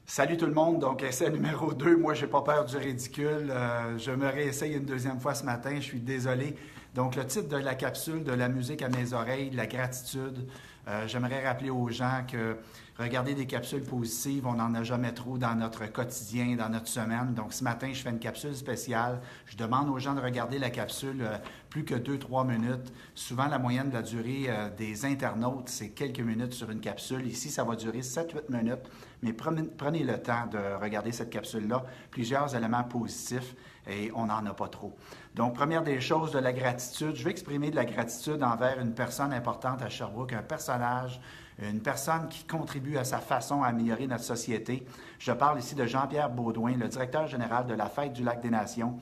Salut tout le monde, donc essai numéro 2. Moi, j'ai pas peur du ridicule. Je me réessaye une deuxième fois ce matin, je suis désolé. Donc, le titre de la capsule, de la musique à mes oreilles, la gratitude. J'aimerais rappeler aux gens que regarder des capsules positives, on n'en a jamais trop dans notre quotidien, dans notre semaine. Donc, ce matin, je fais une capsule spéciale. Je demande aux gens de regarder la capsule plus que 2-3 minutes. Souvent, la moyenne de la durée des internautes, c'est quelques minutes sur une capsule. Ici, ça va durer 7-8 minutes. Mais prenez le temps de regarder cette capsule-là. Plusieurs éléments positifs et on n'en a pas trop. Donc, première des choses, de la gratitude. Je vais exprimer de la gratitude envers une personne importante à Sherbrooke, un personnage, une personne qui contribue à sa façon à améliorer notre société. Je parle ici de Jean-Pierre Beaudoin, le directeur général de la Fête du Lac des Nations.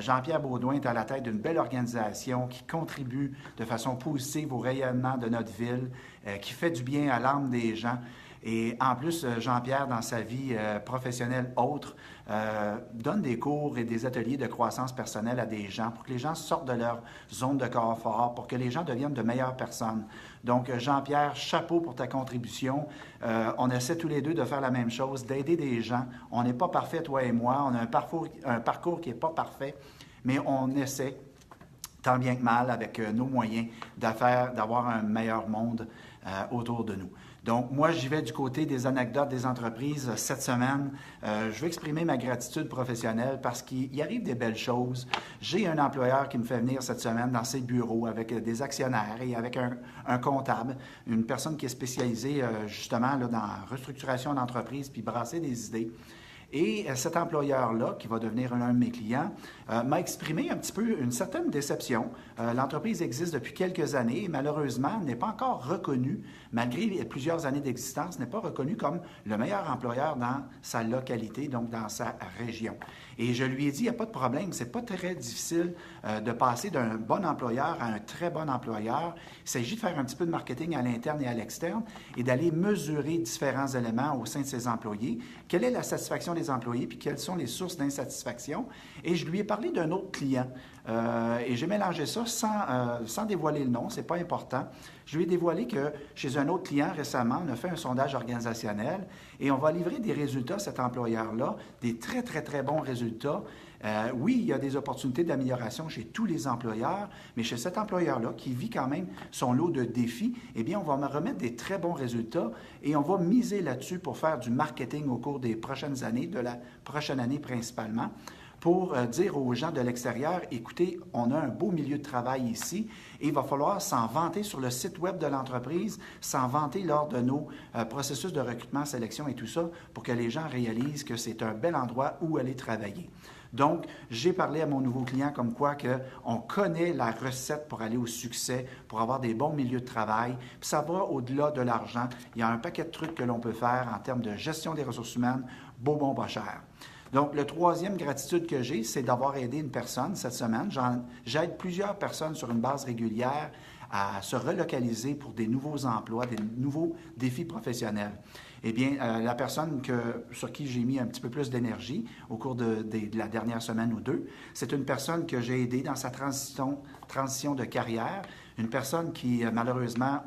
Jean-Pierre Beaudoin est à la tête d'une belle organisation qui contribue de façon positive au rayonnement de notre ville, qui fait du bien à l'âme des gens. Et en plus, Jean-Pierre, dans sa vie professionnelle autre, donne des cours et des ateliers de croissance personnelle à des gens pour que les gens sortent de leur zone de confort, pour que les gens deviennent de meilleures personnes. Donc, Jean-Pierre, chapeau pour ta contribution. On essaie tous les deux de faire la même chose, d'aider des gens. On n'est pas parfait, toi et moi. On a un parcours qui n'est pas parfait, mais on essaie, tant bien que mal, avec nos moyens, d'avoir un meilleur monde autour de nous. Donc, moi, j'y vais du côté des anecdotes des entreprises cette semaine. Je veux exprimer ma gratitude professionnelle parce qu'il arrive des belles choses. J'ai un employeur qui me fait venir cette semaine dans ses bureaux avec des actionnaires et avec un comptable, une personne qui est spécialisée justement là, dans la restructuration d'entreprise puis brasser des idées. Et cet employeur-là, qui va devenir un de mes clients, m'a exprimé un petit peu une certaine déception. L'entreprise existe depuis quelques années et malheureusement n'est pas encore reconnue, malgré plusieurs années d'existence, n'est pas reconnue comme le meilleur employeur dans sa localité, donc dans sa région. Et je lui ai dit, il n'y a pas de problème, c'est pas très difficile de passer d'un bon employeur à un très bon employeur. Il s'agit de faire un petit peu de marketing à l'interne et à l'externe et d'aller mesurer différents éléments au sein de ses employés. Quelle est la satisfaction des employés, puis quelles sont les sources d'insatisfaction. Et je lui ai parlé d'un autre client. Et j'ai mélangé ça sans dévoiler le nom, c'est pas important. Je lui ai dévoilé que chez un autre client récemment, on a fait un sondage organisationnel et on va livrer des résultats à cet employeur-là, des très, très, très bons résultats. Oui, il y a des opportunités d'amélioration chez tous les employeurs, mais chez cet employeur-là, qui vit quand même son lot de défis, eh bien, on va me remettre des très bons résultats et on va miser là-dessus pour faire du marketing au cours des prochaines années, de la prochaine année principalement, pour dire aux gens de l'extérieur, écoutez, on a un beau milieu de travail ici et il va falloir s'en vanter sur le site web de l'entreprise, s'en vanter lors de nos processus de recrutement, sélection et tout ça, pour que les gens réalisent que c'est un bel endroit où aller travailler. Donc, j'ai parlé à mon nouveau client comme quoi on connaît la recette pour aller au succès, pour avoir des bons milieux de travail. Puis ça va au-delà de l'argent. Il y a un paquet de trucs que l'on peut faire en termes de gestion des ressources humaines, beau, bon, pas cher. Donc, le troisième gratitude que j'ai, c'est d'avoir aidé une personne cette semaine. J'aide plusieurs personnes sur une base régulière à se relocaliser pour des nouveaux emplois, des nouveaux défis professionnels. Eh bien, la personne sur qui j'ai mis un petit peu plus d'énergie au cours de la dernière semaine ou deux, c'est une personne que j'ai aidée dans sa transition de carrière, une personne qui, malheureusement,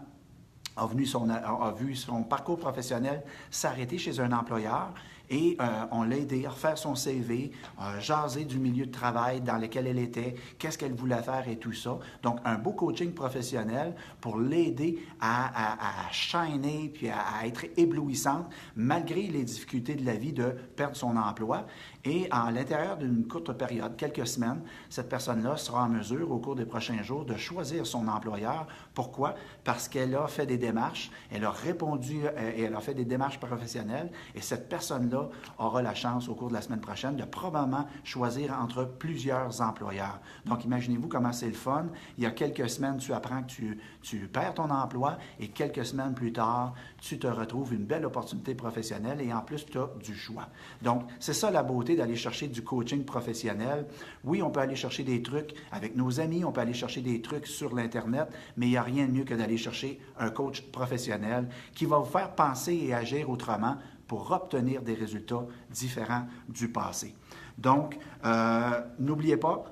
a vu son parcours professionnel s'arrêter chez un employeur et on l'a aidé à refaire son CV, jaser du milieu de travail dans lequel elle était, qu'est-ce qu'elle voulait faire et tout ça. Donc, un beau coaching professionnel pour l'aider à shiner puis à être éblouissante malgré les difficultés de la vie de perdre son emploi. Et à l'intérieur d'une courte période, quelques semaines, cette personne-là sera en mesure, au cours des prochains jours, de choisir son employeur. Pourquoi? Parce qu'elle a fait des démarches, elle a répondu et elle a fait des démarches professionnelles et cette personne-là aura la chance, au cours de la semaine prochaine, de probablement choisir entre plusieurs employeurs. Donc, imaginez-vous comment c'est le fun. Il y a quelques semaines, tu apprends que tu perds ton emploi et quelques semaines plus tard, tu te retrouves une belle opportunité professionnelle et en plus, tu as du choix. Donc, c'est ça la beauté d'aller chercher du coaching professionnel. Oui, on peut aller chercher des trucs avec nos amis, on peut aller chercher des trucs sur l'Internet, mais il n'y a rien de mieux que d'aller chercher un coach professionnel qui va vous faire penser et agir autrement pour obtenir des résultats différents du passé. Donc, n'oubliez pas,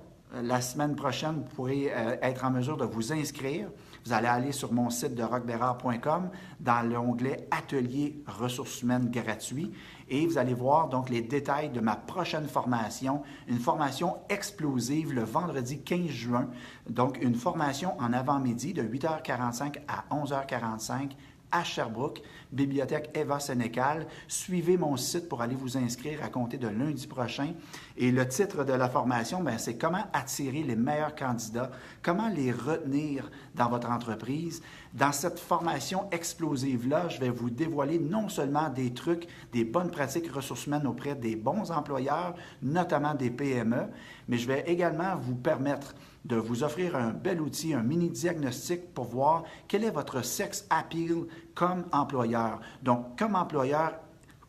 la semaine prochaine, vous pourrez être en mesure de vous inscrire. vous allez aller sur mon site de rochbérard.com dans l'onglet Atelier ressources humaines gratuits et vous allez voir donc les détails de ma prochaine formation, une formation explosive le vendredi 15 juin, donc une formation en avant-midi de 8h45 à 11h45 à Sherbrooke, bibliothèque Eva Sénécal. Suivez mon site pour aller vous inscrire à compter de lundi prochain. Et le titre de la formation, c'est comment attirer les meilleurs candidats, comment les retenir dans votre entreprise. Dans cette formation explosive-là, je vais vous dévoiler non seulement des trucs, des bonnes pratiques ressources humaines auprès des bons employeurs, notamment des PME, mais je vais également vous permettre de vous offrir un bel outil, un mini-diagnostic pour voir quel est votre sex appeal comme employeur. Donc, comme employeur,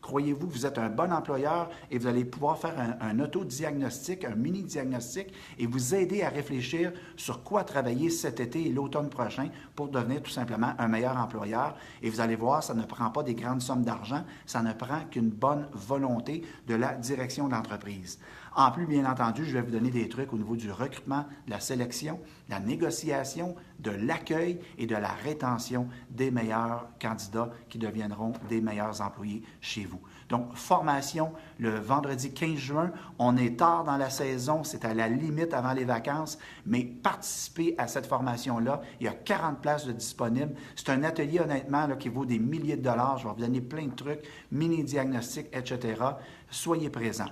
croyez-vous que vous êtes un bon employeur et vous allez pouvoir faire un auto-diagnostic, un mini-diagnostic et vous aider à réfléchir sur quoi travailler cet été et l'automne prochain pour devenir tout simplement un meilleur employeur. Et vous allez voir, ça ne prend pas des grandes sommes d'argent, ça ne prend qu'une bonne volonté de la direction de l'entreprise. En plus, bien entendu, je vais vous donner des trucs au niveau du recrutement, de la sélection, de la négociation, de l'accueil et de la rétention des meilleurs candidats qui deviendront des meilleurs employés chez vous. Donc, formation le vendredi 15 juin. On est tard dans la saison, c'est à la limite avant les vacances, mais participez à cette formation-là. Il y a 40 places de disponibles. C'est un atelier, honnêtement, là, qui vaut des milliers de dollars. Je vais vous donner plein de trucs, mini-diagnostics, etc. Soyez présents.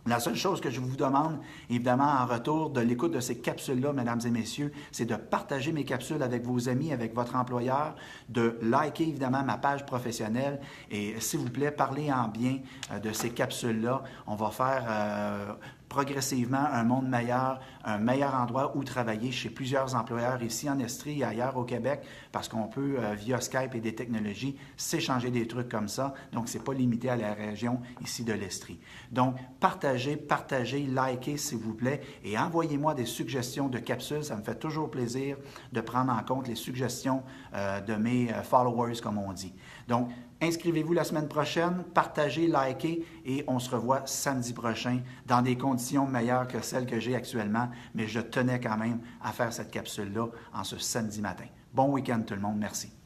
La seule chose que je vous demande, évidemment, en retour de l'écoute de ces capsules-là, mesdames et messieurs, c'est de partager mes capsules avec vos amis, avec votre employeur, de liker, évidemment, ma page professionnelle et, s'il vous plaît, parlez en bien de ces capsules-là. On va faire progressivement un monde meilleur, un meilleur endroit où travailler chez plusieurs employeurs ici en Estrie et ailleurs au Québec, parce qu'on peut, via Skype et des technologies, s'échanger des trucs comme ça. Donc, ce n'est pas limité à la région ici de l'Estrie. Donc, partagez, likez, s'il vous plaît, et envoyez-moi des suggestions de capsules. Ça me fait toujours plaisir de prendre en compte les suggestions de mes followers, comme on dit. Donc, inscrivez-vous la semaine prochaine, partagez, likez et on se revoit samedi prochain dans des conditions meilleures que celles que j'ai actuellement, mais je tenais quand même à faire cette capsule-là en ce samedi matin. Bon week-end tout le monde, merci.